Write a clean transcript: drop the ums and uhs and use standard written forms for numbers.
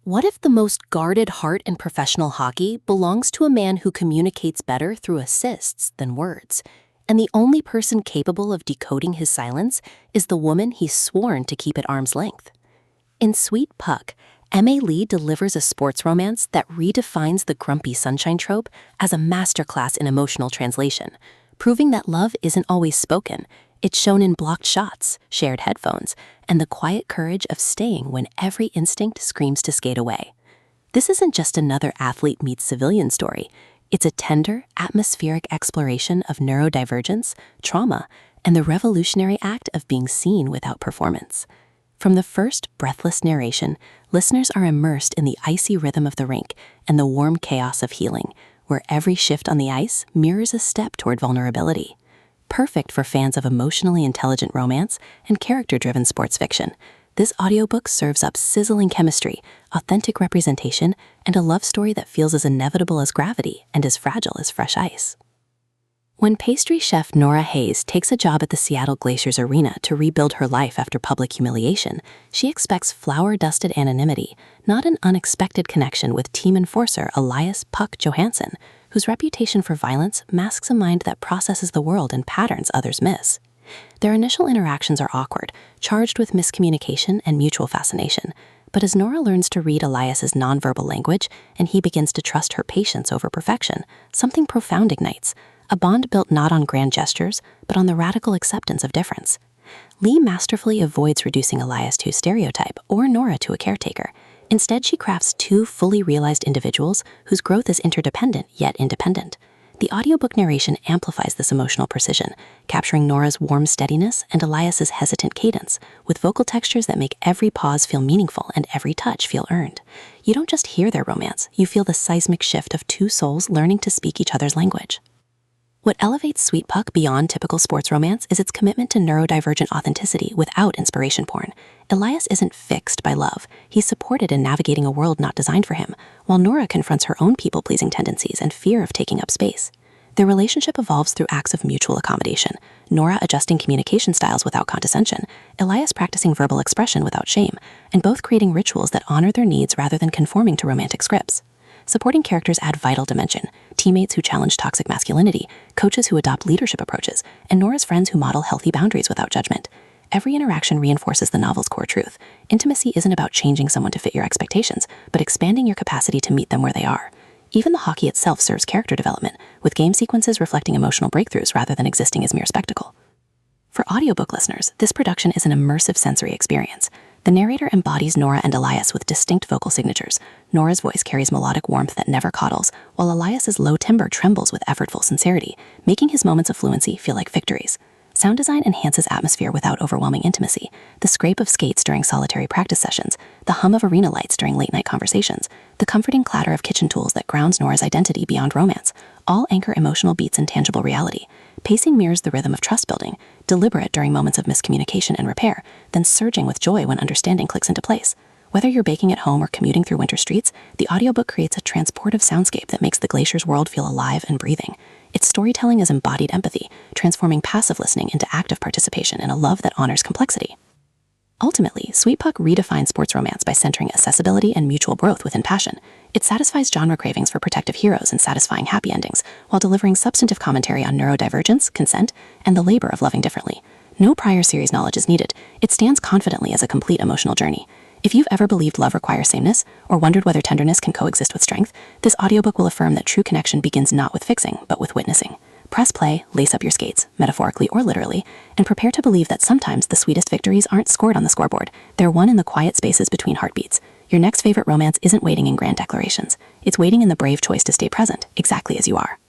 What if the most guarded heart in professional hockey belongs to a man who communicates better through assists than words, and the only person capable of decoding his silence is the woman he's sworn to keep at arm's length? In Sweet Puck, M.A. Lee delivers a sports romance that redefines the grumpy sunshine trope as a masterclass in emotional translation, proving that love isn't always spoken. It's shown in blocked shots, shared headphones, and the quiet courage of staying when every instinct screams to skate away. This isn't just another athlete meets civilian story. It's a tender, atmospheric exploration of neurodivergence, trauma, and the revolutionary act of being seen without performance. From the first breathless narration, listeners are immersed in the icy rhythm of the rink and the warm chaos of healing, where every shift on the ice mirrors a step toward vulnerability. Perfect for fans of emotionally intelligent romance and character-driven sports fiction, this audiobook serves up sizzling chemistry, authentic representation, and a love story that feels as inevitable as gravity and as fragile as fresh ice. When pastry chef Nora Hayes takes a job at the Seattle Glaciers Arena to rebuild her life after public humiliation, she expects flower-dusted anonymity, not an unexpected connection with team enforcer Elias Puck Johansson, whose reputation for violence masks a mind that processes the world in patterns others miss. Their initial interactions are awkward, charged with miscommunication and mutual fascination, but as Nora learns to read Elias's nonverbal language and he begins to trust her patience over perfection, something profound ignites, a bond built not on grand gestures, but on the radical acceptance of difference. Lee masterfully avoids reducing Elias to a stereotype or Nora to a caretaker. Instead, she crafts two fully realized individuals whose growth is interdependent yet independent. The audiobook narration amplifies this emotional precision, capturing Nora's warm steadiness and Elias's hesitant cadence, with vocal textures that make every pause feel meaningful and every touch feel earned. You don't just hear their romance, you feel the seismic shift of two souls learning to speak each other's language. What elevates Sweet Puck beyond typical sports romance is its commitment to neurodivergent authenticity without inspiration porn. Elias isn't fixed by love. He's supported in navigating a world not designed for him, while Nora confronts her own people-pleasing tendencies and fear of taking up space. Their relationship evolves through acts of mutual accommodation, Nora adjusting communication styles without condescension, Elias practicing verbal expression without shame, and both creating rituals that honor their needs rather than conforming to romantic scripts. Supporting characters add vital dimension, teammates who challenge toxic masculinity, coaches who adopt leadership approaches, and Nora's friends who model healthy boundaries without judgment. Every interaction reinforces the novel's core truth. Intimacy isn't about changing someone to fit your expectations, but expanding your capacity to meet them where they are. Even the hockey itself serves character development, with game sequences reflecting emotional breakthroughs rather than existing as mere spectacle. For audiobook listeners, this production is an immersive sensory experience. The narrator embodies Nora and Elias with distinct vocal signatures. Nora's voice carries melodic warmth that never coddles, while Elias's low timbre trembles with effortful sincerity, making his moments of fluency feel like victories. Sound design enhances atmosphere without overwhelming intimacy. The scrape of skates during solitary practice sessions, the hum of arena lights during late-night conversations, the comforting clatter of kitchen tools that grounds Nora's identity beyond romance, all anchor emotional beats in tangible reality. Pacing mirrors the rhythm of trust-building, deliberate during moments of miscommunication and repair, then surging with joy when understanding clicks into place. Whether you're baking at home or commuting through winter streets, the audiobook creates a transportive soundscape that makes the glacier's world feel alive and breathing. Its storytelling is embodied empathy, transforming passive listening into active participation in a love that honors complexity. Ultimately, Sweet Puck redefines sports romance by centering accessibility and mutual growth within passion. It satisfies genre cravings for protective heroes and satisfying happy endings, while delivering substantive commentary on neurodivergence, consent, and the labor of loving differently. No prior series knowledge is needed. It stands confidently as a complete emotional journey. If you've ever believed love requires sameness, or wondered whether tenderness can coexist with strength, this audiobook will affirm that true connection begins not with fixing, but with witnessing. Press play, lace up your skates, metaphorically or literally, and prepare to believe that sometimes the sweetest victories aren't scored on the scoreboard. They're won in the quiet spaces between heartbeats. Your next favorite romance isn't waiting in grand declarations. It's waiting in the brave choice to stay present, exactly as you are.